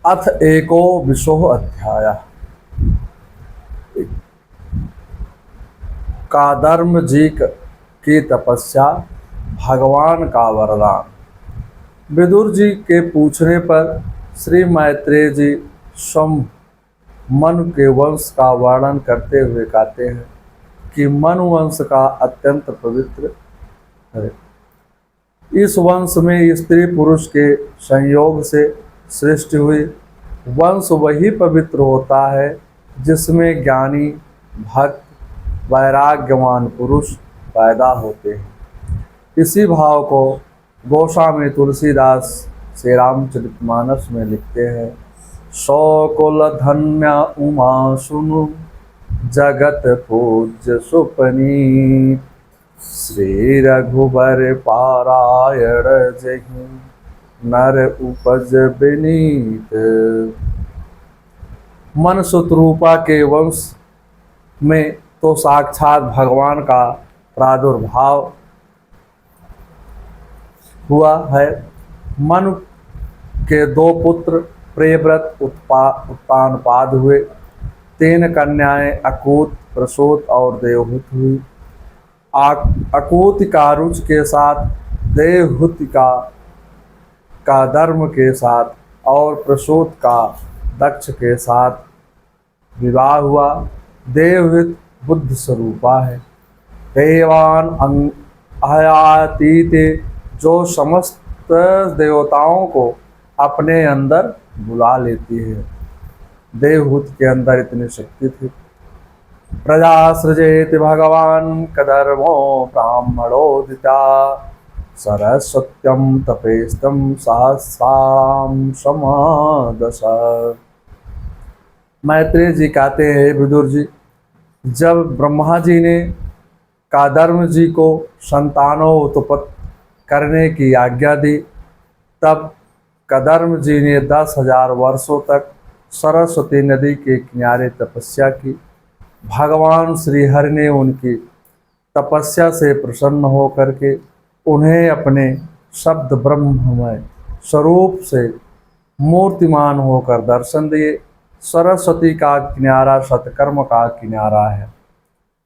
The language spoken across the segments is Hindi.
अथ एको विशोह अध्याय। कादर्म जी की तपस्या, भगवान का वरदान। विदुर जी के पूछने पर श्री मैत्रेय जी स्वयं मनु के वंश का वर्णन करते हुए कहते हैं कि मनु वंश का अत्यंत पवित्र है। इस वंश में स्त्री पुरुष के संयोग से सृष्टि हुई। वंश वही पवित्र होता है जिसमें ज्ञानी भक्त वैराग्यवान पुरुष पैदा होते हैं। इसी भाव को गोस्वामी तुलसीदास श्री रामचरितमानस में लिखते हैं। सौकुल धन्य उमा सुनु, जगत पूज्य सुपनीत, श्री रघुबर पारायण जहि, नर उपज विनीत। मन सुतरूपा के वंश में तो साक्षात भगवान का प्रादुर्भाव हुआ है। मनु के दो पुत्र प्रियव्रत उत्तानपाद हुए। 3 कन्याएं अकूत, प्रसूत और देवहूत हुई। अकूत का रुच के साथ, देवहूत का धर्म के साथ और प्रसूत का दक्ष के साथ विवाह हुआ। देवहूत बुद्ध स्वरूपा है। देवान अहयातीत, जो समस्त देवताओं को अपने अंदर बुला लेती है। देवहूत के अंदर इतनी शक्ति थी। प्रजा सृजेति भगवान कदर्मो ब्राह्मणोदिता, सरस्वत्यम तपेस्तम सहस्राम समादश। मैत्रेय जी कहते हैं, विदुर जी, जब ब्रह्मा जी ने कादर्म जी को संतानों उत्पन्न करने की आज्ञा दी, तब कदर्म जी ने 10,000 वर्षों तक सरस्वती नदी के किनारे तपस्या की। भगवान श्री हरि ने उनकी तपस्या से प्रसन्न होकर के उन्हें अपने शब्द ब्रह्ममय स्वरूप से मूर्तिमान होकर दर्शन दिए। सरस्वती का किनारा सत्कर्म का किनारा है।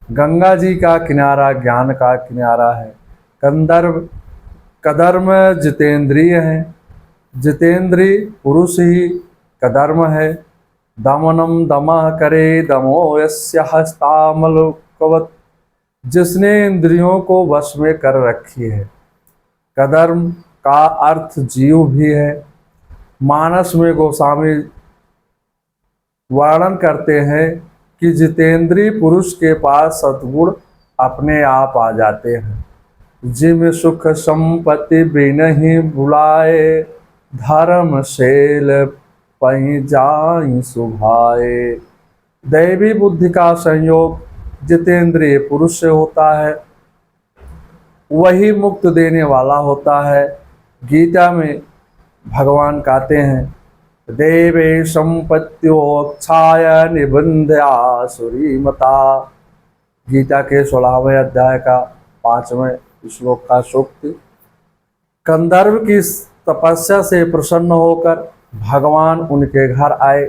गंगा जी का किनारा ज्ञान का किनारा है। कदर्म जितेंद्रिय है। जितेंद्रिय पुरुष ही कदर्म है। दमनम दमः करे दमो यस्य हस्तामलकवत्, जिसने इंद्रियों को वश में कर रखी है। कदर्म का अर्थ जीव भी है। मानस में गोस्वामी वर्णन करते हैं कि जितेंद्रीय पुरुष के पास सद्गुण अपने आप आ जाते हैं। जिम सुख संपत्ति बिनहि भुलाए, धर्मशैल पहि जाई सुभाए। दैवी बुद्धि का संयोग जितेंद्रिय पुरुष से होता है, वही मुक्त देने वाला होता है। गीता में भगवान कहते हैं, देवे संपत्त्योक्षाय निबंध्या सुरीमता। गीता के 16वें अध्याय का 5वें श्लोक का सूक्त। कंदर्व की तपस्या से प्रसन्न होकर भगवान उनके घर आए।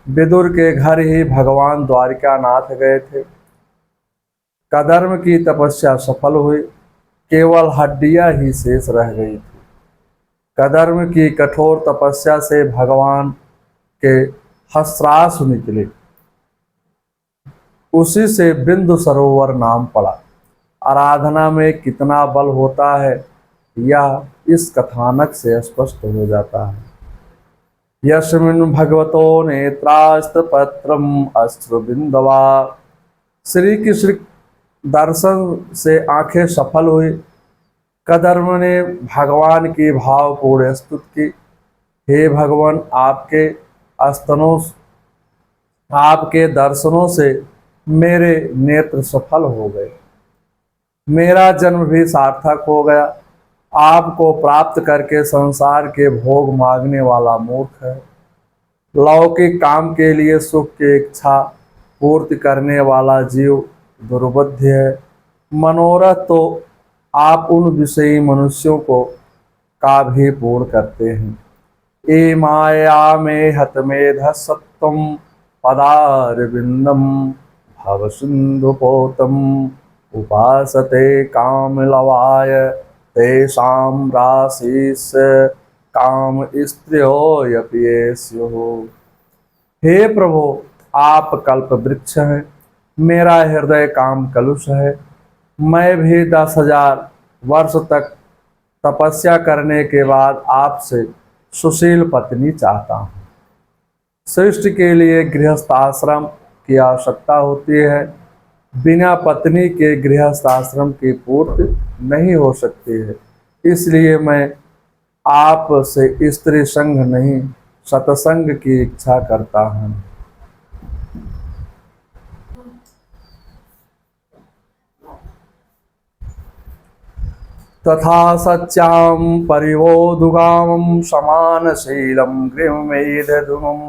विदुर के घर ही भगवान द्वारिकानाथ गए थे। कदर्म की तपस्या सफल हुई, केवल हड्डियां ही शेष रह गई थी। कदर्म की कठोर तपस्या से भगवान के हस्त्रास निकले, उसी से बिंदु सरोवर नाम पड़ा। आराधना में कितना बल होता है, यह इस कथानक से स्पष्ट हो जाता है। यस्मिन् भगवतो नेत्रास्त्रपत्रम अस्त्रबिंदवा। श्री कृष्ण दर्शन से आंखें सफल हुई। कदर्म ने भगवान की भावपूर्ण स्तुति की। हे भगवान, आपके दर्शनों से मेरे नेत्र सफल हो गए। मेरा जन्म भी सार्थक हो गया। आपको प्राप्त करके संसार के भोग मांगने वाला मूर्ख है। लौकिक काम के लिए सुख की इच्छा पूर्ति करने वाला जीव दुर्बुद्धि है। मनोरथ तो आप उन विषयी मनुष्यों का भी पूर्ण करते हैं। ए माया में हतमेध सत्वम पदारविंदम भव सिंधु पोतम उपासते काम लवाय तेषां राशिस काम स्त्रियो यपियेस्यो। हे प्रभु, आप कल्प वृक्ष हैं, मेरा हृदय काम कलुष है। मैं भी 10,000 वर्ष तक तपस्या करने के बाद आपसे सुशील पत्नी चाहता हूँ। सृष्टि के लिए गृहस्थ आश्रम की आवश्यकता होती है। बिना पत्नी के गृहस्थ आश्रम की पूर्ति नहीं हो सकती है। इसलिए मैं आपसे स्त्री संग नहीं, सत्संग की इच्छा करता हूँ। तथा सच्यां परिवोधुगामं समानशीलं गृहमेधधुमम्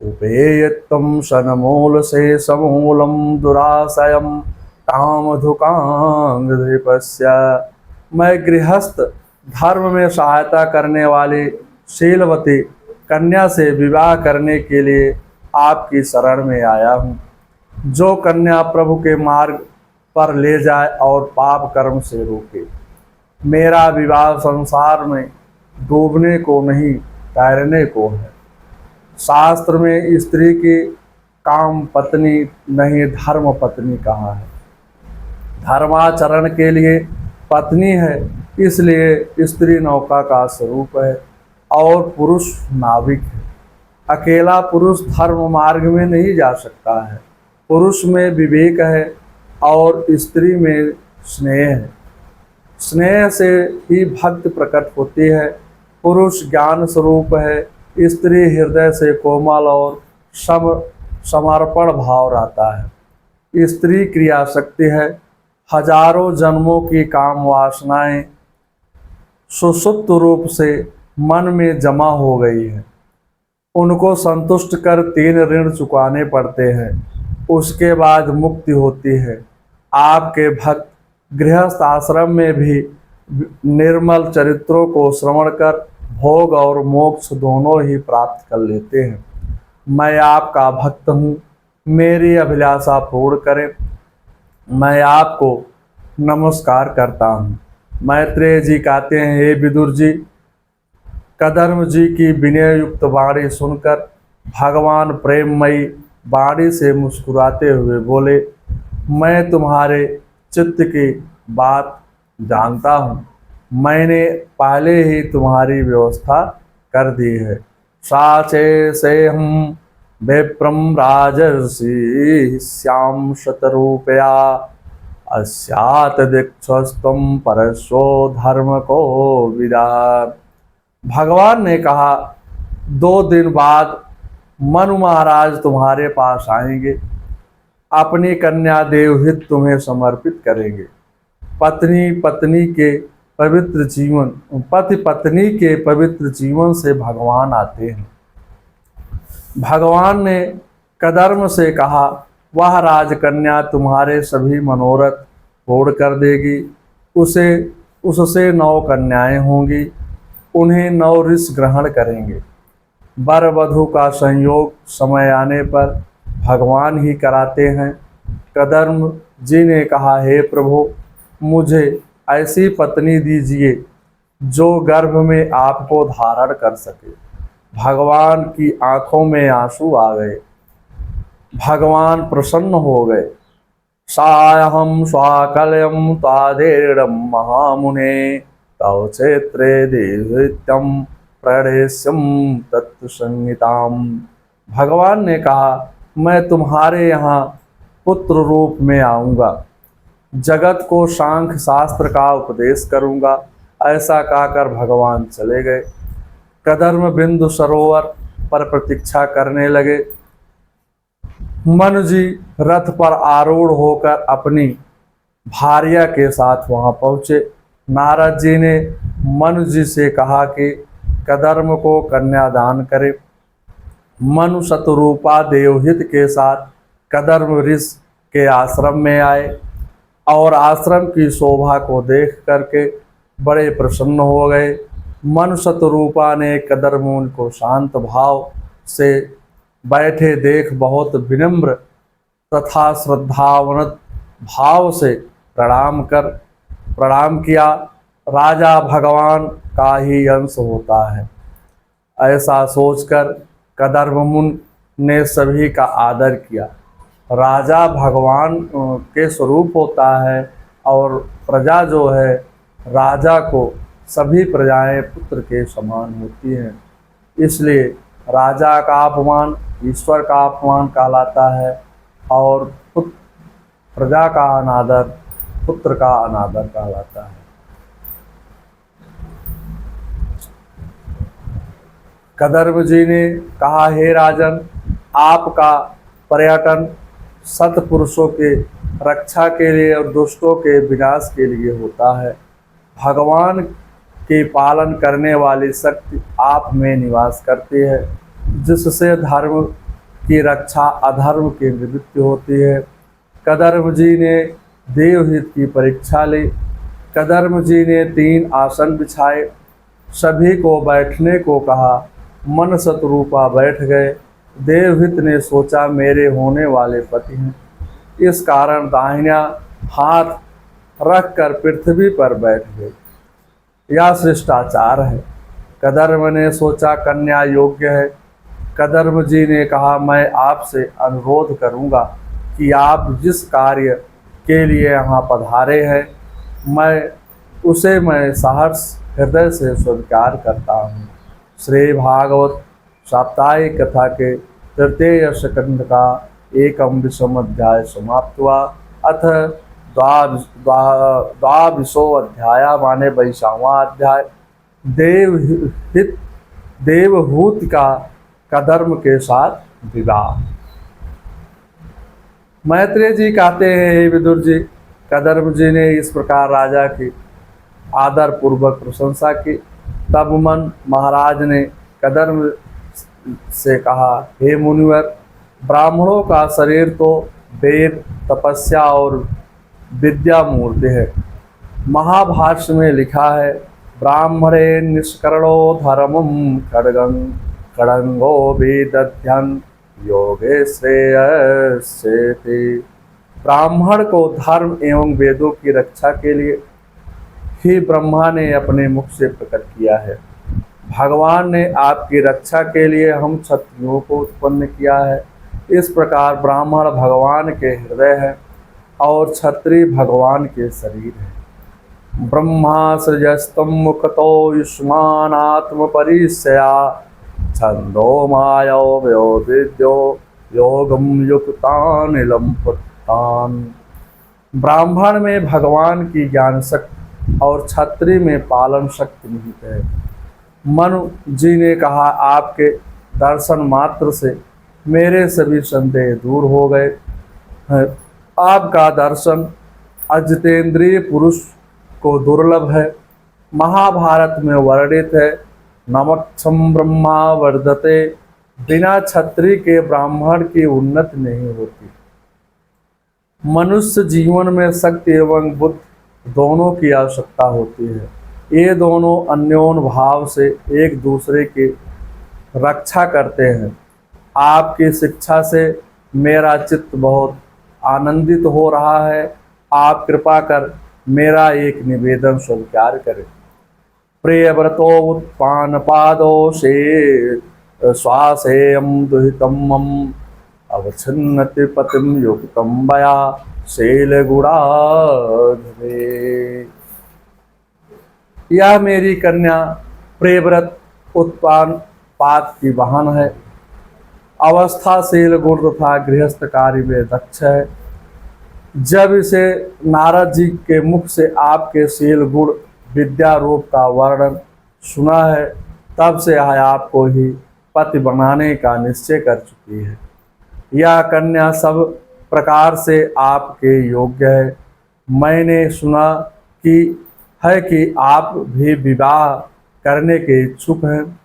उपेयत्वं शनमूलशेषमूलं दुराशयं कामधुकांगधृपस्य। मैं गृहस्थ धर्म में सहायता करने वाली शीलवती कन्या से विवाह करने के लिए आपकी शरण में आया हूँ, जो कन्या प्रभु के मार्ग पर ले जाए और पाप कर्म से रोके। मेरा विवाह संसार में डूबने को नहीं, तैरने को है। शास्त्र में स्त्री की काम पत्नी नहीं, धर्म पत्नी कहा है। धर्माचरण के लिए पत्नी है, इसलिए स्त्री नौका का स्वरूप है और पुरुष नाविक है। अकेला पुरुष धर्म मार्ग में नहीं जा सकता है। पुरुष में विवेक है और स्त्री में स्नेह है। स्नेह से ही भक्ति प्रकट होती है। पुरुष ज्ञान स्वरूप है, स्त्री हृदय से कोमल और समर्पण भाव रहता है। स्त्री क्रिया शक्ति है। हजारों जन्मों की काम वासनाएं सुषुप्त रूप से मन में जमा हो गई है। उनको संतुष्ट कर 3 ऋण चुकाने पड़ते हैं, उसके बाद मुक्ति होती है। आपके भक्त गृहस्थ आश्रम में भी निर्मल चरित्रों को श्रवण कर भोग और मोक्ष दोनों ही प्राप्त कर लेते हैं। मैं आपका भक्त हूँ, मेरी अभिलाषा पूर्ण करें। मैं आपको नमस्कार करता हूँ। मैत्रेय जी कहते हैं, हे विदुर जी, कदर्म जी की विनय युक्त वाणी सुनकर भगवान प्रेममयी वाणी से मुस्कुराते हुए बोले, मैं तुम्हारे चित्त की बात जानता हूँ। मैंने पहले ही तुम्हारी व्यवस्था कर दी है। साचे से हम विप्रम राजर्षि श्याम शतरूपया अस्यात दीक्षस्तम परस्वो धर्म को विदा। भगवान ने कहा, 2 दिन बाद मनु महाराज तुम्हारे पास आएंगे, अपनी कन्या देवहित तुम्हें समर्पित करेंगे। पति पत्नी के पवित्र जीवन से भगवान आते हैं। भगवान ने कदर्म से कहा, वह राजकन्या तुम्हारे सभी मनोरथ पूर्ण कर देगी। उससे 9 कन्याएं होंगी, उन्हें 9 ऋषि ग्रहण करेंगे। वर वधू का संयोग समय आने पर भगवान ही कराते हैं। कदर्म जी ने कहा, हे प्रभु, मुझे ऐसी पत्नी दीजिए जो गर्भ में आपको धारण कर सके। भगवान की आंखों में आंसू आ गए। भगवान प्रसन्न हो गए। सायहम स्वाकलयम तादेरम महामुने तव क्षेत्रे देवत्यम प्रणेश्यम तत्व संहिताम। भगवान ने कहा, मैं तुम्हारे यहाँ पुत्र रूप में आऊँगा, जगत को सांख्य शास्त्र का उपदेश करूँगा। ऐसा कहकर भगवान चले गए। कदर्म बिंदु सरोवर पर प्रतीक्षा करने लगे। मनु जी रथ पर आरूढ़ होकर अपनी भार्या के साथ वहां पहुँचे। नारद जी ने मनु जी से कहा कि कदर्म को कन्यादान करे। मनु शतरूपा देवहित के साथ कदर्म ऋषि के आश्रम में आए और आश्रम की शोभा को देख करके बड़े प्रसन्न हो गए। मन शतरूपा ने कदरमून को शांत भाव से बैठे देख बहुत विनम्र तथा श्रद्धावनत भाव से प्रणाम किया। राजा भगवान का ही अंश होता है, ऐसा सोचकर कदरमुन ने सभी का आदर किया। राजा भगवान के स्वरूप होता है और प्रजा जो है राजा को सभी प्रजाएं पुत्र के समान होती हैं, इसलिए राजा का अपमान ईश्वर का अपमान कहलाता है और प्रजा का अनादर पुत्र का अनादर कहलाता है। कदर्म जी ने कहा, हे राजन, आपका पर्यटन सत्पुरुषों के रक्षा के लिए और दुष्टों के विनाश के लिए होता है। भगवान के पालन करने वाली शक्ति आप में निवास करती है, जिससे धर्म की रक्षा अधर्म की निवृत्ति होती है। कदर्म जी ने देवहित की परीक्षा ली। कदर्म जी ने 3 आसन बिछाए, सभी को बैठने को कहा। मन शतरूपा बैठ गए। देवहित ने सोचा, मेरे होने वाले पति हैं, इस कारण दाहिना हाथ रखकर पृथ्वी पर बैठ गए। यह शिष्टाचार है। कदर्म ने सोचा, कन्या योग्य है। कदर्म जी ने कहा, मैं आपसे अनुरोध करूंगा कि आप जिस कार्य के लिए यहाँ पधारे हैं मैं सहर्ष हृदय से स्वीकार करता हूँ। श्री भागवत साप्ताहिक कथा के तृतीय स्कंध का 1 अध्याय समाप्त हुआ। अथ द्वाविशो अध्याय माने 22वां अध्याय। देवहूति का कदर्म के साथ विवाह। मैत्रेय जी कहते हैं, हे विदुर जी, कदर्म जी ने इस प्रकार राजा की आदर पूर्वक प्रशंसा की। तब मन महाराज ने कदर्म से कहा, हे मुनिवर, ब्राह्मणों का शरीर तो वेद तपस्या और विद्या मूर्ति है। महाभाष्य में लिखा है, ब्राह्मणे निष्कर्णो धर्मं खड्गो विदध्यन् योगे श्रेयस्येति। ब्राह्मण को धर्म एवं वेदों की रक्षा के लिए ही ब्रह्मा ने अपने मुख से प्रकट किया है। भगवान ने आपकी रक्षा के लिए हम क्षत्रियों को उत्पन्न किया है। इस प्रकार ब्राह्मण भगवान के हृदय है और क्षत्रिय भगवान के शरीर है। ब्रह्मा सृजस्तम मुखतो युष्मानात्म परिस्या छंदो मायो व्योदिद्यो योगम युक्तान लंपतान। ब्राह्मण में भगवान की ज्ञान शक्ति और क्षत्रिय में पालन शक्ति निहित है। मनु जी ने कहा, आपके दर्शन मात्र से मेरे सभी संदेह दूर हो गए हैं। आपका दर्शन अजितेंद्रिय पुरुष को दुर्लभ है। महाभारत में वर्णित है, नमक्षम ब्रह्मा वर्धते। बिना क्षत्रिय के ब्राह्मण की उन्नति नहीं होती। मनुष्य जीवन में शक्ति एवं बुद्धि दोनों की आवश्यकता होती है। ये दोनों अन्योन्य भाव से एक दूसरे की रक्षा करते हैं। आपकी शिक्षा से मेरा चित्त बहुत आनंदित हो रहा है। आप कृपा कर मेरा एक निवेदन स्वीकार करें। प्रियव्रतो उत्पान पादो से श्वासेयम दुहितम अवच्छिन्नति पतिम युक्तम वया शैलगुणाधरे। यह मेरी कन्या प्रियव्रत उत्पान पाद की वाहन है। अवस्थाशील गुण तथा गृहस्थ कार्य में दक्ष है। जब इसे नारद जी के मुख से आपके शील गुण विद्या रूप का वर्णन सुना है, तब से यह आपको ही पति बनाने का निश्चय कर चुकी है। यह कन्या सब प्रकार से आपके योग्य है। मैंने सुना कि आप भी विवाह करने के इच्छुक हैं।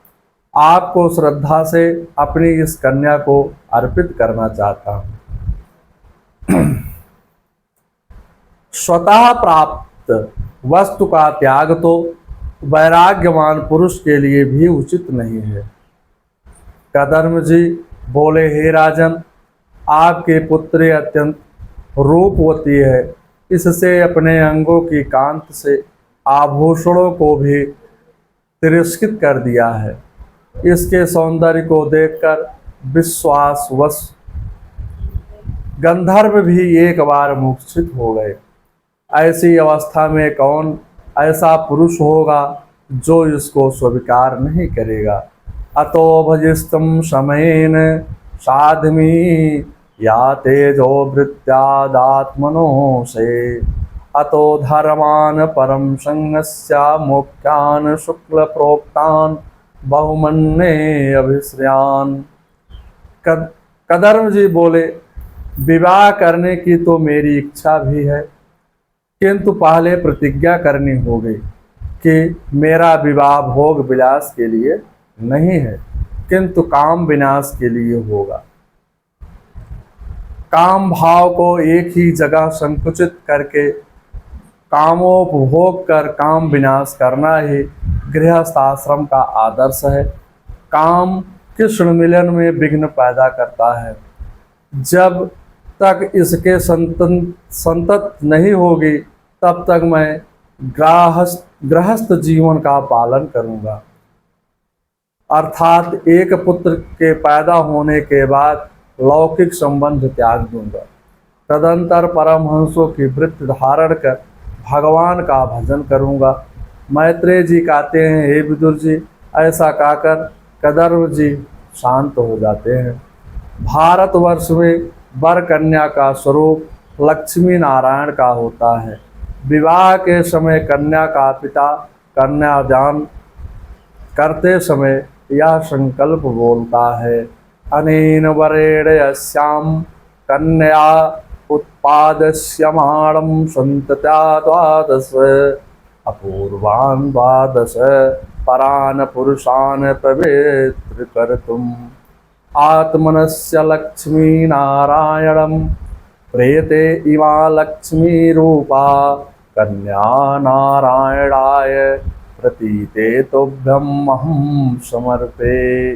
आपको श्रद्धा से अपनी इस कन्या को अर्पित करना चाहता हूँ। स्वतः प्राप्त वस्तु का त्याग तो वैराग्यवान पुरुष के लिए भी उचित नहीं है। कदर्म जी बोले, हे राजन, आपकी पुत्री अत्यंत रूपवती है, इससे अपने अंगों की कांत से आभूषणों को भी तिरस्कृत कर दिया है। इसके सौंदर्य को देखकर विश्वासवश गंधर्व भी एक बार मूर्छित हो गए। ऐसी अवस्था में कौन ऐसा पुरुष होगा जो इसको स्वीकार नहीं करेगा। अतो भजिस्तम शमयेन साधमी या तेजो वृत्त्यादात्मनो से अतो धर्मान परम संगस्या मोक्षान शुक्ल प्रोक्तान बहुमन्ये अभिश्रयान। कदर्म जी बोले, विवाह करने की तो मेरी इच्छा भी है, किंतु पहले प्रतिज्ञा करनी होगी कि मेरा विवाह भोग विलास के लिए नहीं है, किंतु काम विनाश के लिए होगा। काम भाव को एक ही जगह संकुचित करके कामोपभोग कर काम विनाश करना ही गृहस्थ आश्रम का आदर्श है। काम कृष्ण मिलन में विघ्न पैदा करता है। जब तक इसके संतत नहीं होगी तब तक मैं गृहस्थ जीवन का पालन करूंगा। अर्थात एक पुत्र के पैदा होने के बाद लौकिक संबंध त्याग दूंगा। तदंतर परमहंसों की वृत्ति धारण कर भगवान का भजन करूंगा। मैत्रेय जी कहते हैं, हे विदुर जी, ऐसा कहकर कदर्व जी शांत हो जाते हैं। भारतवर्ष में वर कन्या का स्वरूप लक्ष्मी नारायण का होता है। विवाह के समय कन्या का पिता कन्यादान करते समय यह संकल्प बोलता है, अनेन वरेण यस्याम कन्या उत्पादस्यमाणं सन्तत्या द्वादश अपूर्वान् द्वादश परान् पुरुषान् पवित्र कर्तुम् आत्मनस्य लक्ष्मी नारायणं प्रेते इमा लक्ष्मी रूपा कन्या नारायणाय प्रतीते तोभ्यम अहम समर्पे।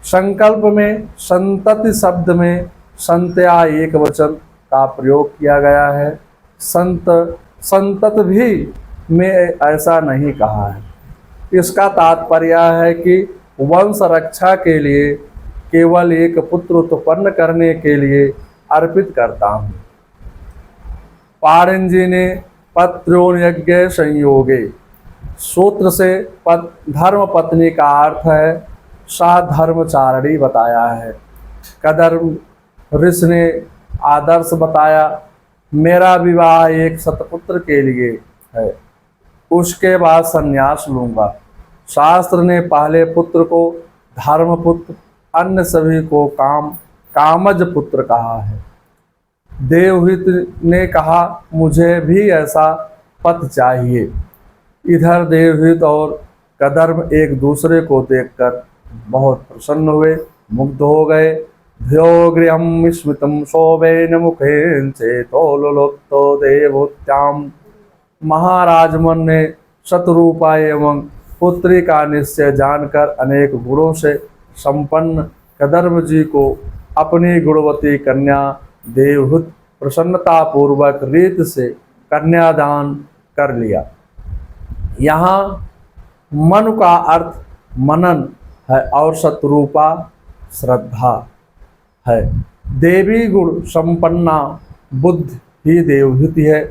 संकल्प में संतति शब्द में संत्या एक वचन का प्रयोग किया गया है। संतत भी में ऐसा नहीं कहा है। इसका तात्पर्य है कि वंश रक्षा के लिए केवल एक पुत्र उत्पन्न करने के लिए अर्पित करता हूँ। पाणिनि जी ने पत्रोन यज्ञ संयोगे सूत्र से धर्म पत्नी का अर्थ है साधर्मचारिणी बताया है। कदर्म ऋषि ने आदर्श बताया, मेरा विवाह एक सतपुत्र के लिए है, उसके बाद संन्यास लूंगा। शास्त्र ने पहले पुत्र को धर्मपुत्र, अन्य सभी को कामज पुत्र कहा है। देवहित ने कहा, मुझे भी ऐसा पति चाहिए। इधर देवहित और कदर्म एक दूसरे को देखकर बहुत प्रसन्न हुए, मुग्ध हो गए। ध्यो गृहं स्मितं शोभेन मुखेन चेतोलोलुप्तो देवहूत्याम। महाराज मन ने शतरूपा एवं पुत्री का निश्चय जानकर अनेक गुणों से संपन्न कदर्म जी को अपनी गुणवती कन्या देवहूत प्रसन्नता पूर्वक रीत से कन्यादान कर लिया। यहाँ मन का अर्थ मनन है और शतरूपा श्रद्धा है। देवी गुण संपन्ना बुद्ध ही देवहूति है।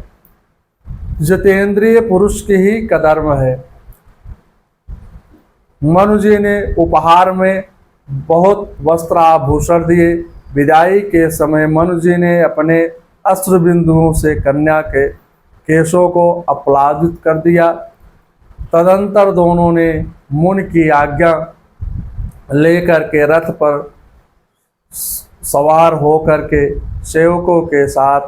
जितेंद्रिय पुरुष की ही कदर्म है। मनु जी ने उपहार में बहुत वस्त्र आभूषण दिए। विदाई के समय मनु जी ने अपने अश्रु बिंदुओं से कन्या के केशों को आप्लावित कर दिया। तदंतर दोनों ने मुनि की आज्ञा लेकर के रथ पर सवार होकर के सेवकों के साथ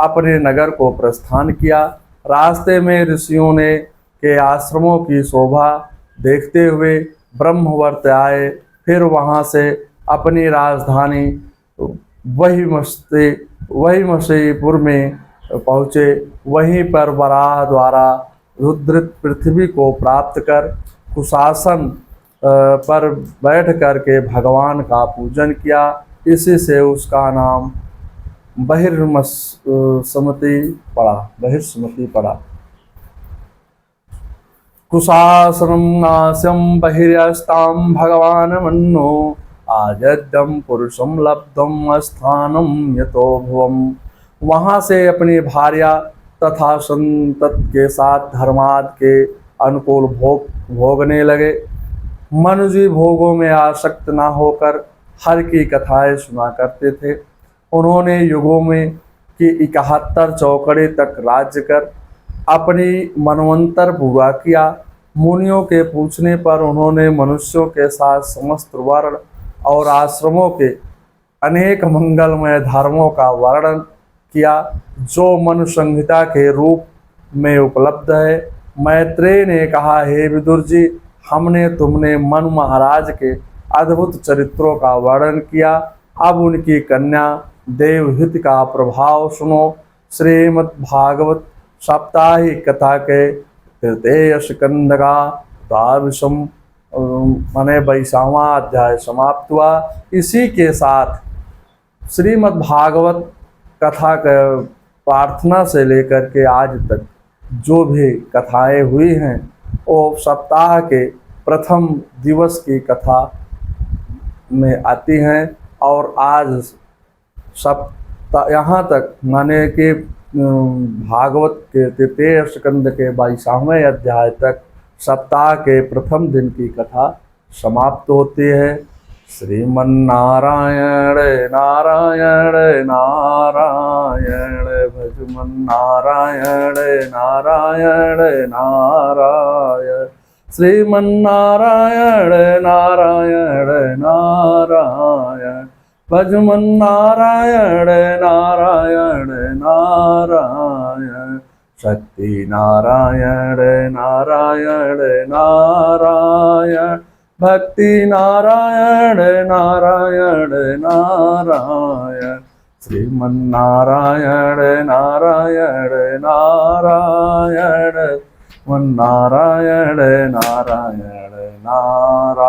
अपने नगर को प्रस्थान किया। रास्ते में ऋषियों ने के आश्रमों की शोभा देखते हुए ब्रह्मवर्त आए। फिर वहाँ से अपनी राजधानी वही मसीपुर में पहुँचे। वहीं पर वराह द्वारा रुद्रित पृथ्वी को प्राप्त कर कुशासन पर बैठ कर के भगवान का पूजन किया। इसी से उसका नाम बहिर्समति पड़ा। कुशासनं नास्यं बहिर्यस्तां भगवान मन्नो आजद्यं पुरुषं लब्धं स्थानं यतो भुवम्। वहाँ से अपनी भार्या तथा संतत के साथ धर्मार्थ के अनुकूल भोगने लगे। मनुजी भोगों में आसक्त न होकर हर की कथाएं सुना करते थे। उन्होंने युगों में की 71 चौकड़े तक राज्य कर अपनी मनवंतर पूरा किया। मुनियों के पूछने पर उन्होंने मनुष्यों के साथ समस्त वर्ण और आश्रमों के अनेक मंगलमय धर्मों का वर्णन किया, जो मनु संहिता के रूप में उपलब्ध है। मैत्रेय ने कहा, हे विदुर जी, हमने तुमने मनु महाराज के अद्भुत चरित्रों का वर्णन किया। अब उनकी कन्या देवहित का प्रभाव सुनो। श्रीमद् भागवत साप्ताहिक कथा के तृतीय स्कंद का 22वां माने 22वां अध्याय समाप्त हुआ। इसी के साथ श्रीमद् भागवत कथा का प्रार्थना से लेकर के आज तक जो भी कथाएं हुई हैं वो सप्ताह के प्रथम दिवस की कथा में आती हैं। और आज यहाँ तक माने कि भागवत के तृतीय स्कंद के 22वें अध्याय तक सप्ताह के प्रथम दिन की कथा समाप्त होती है। श्रीमन्नारायण नारायण नारायण भजमन नारायण नारायण नारायण श्रीमन्नारायण नारायण नारायण भजमन नारायण नारायण नारायण शक्ति नारायण नारायण नारायण भक्ति नारायण नारायण नारायण श्रीमन्नारायण नारायण नारायण नारायण नारायण नारायण।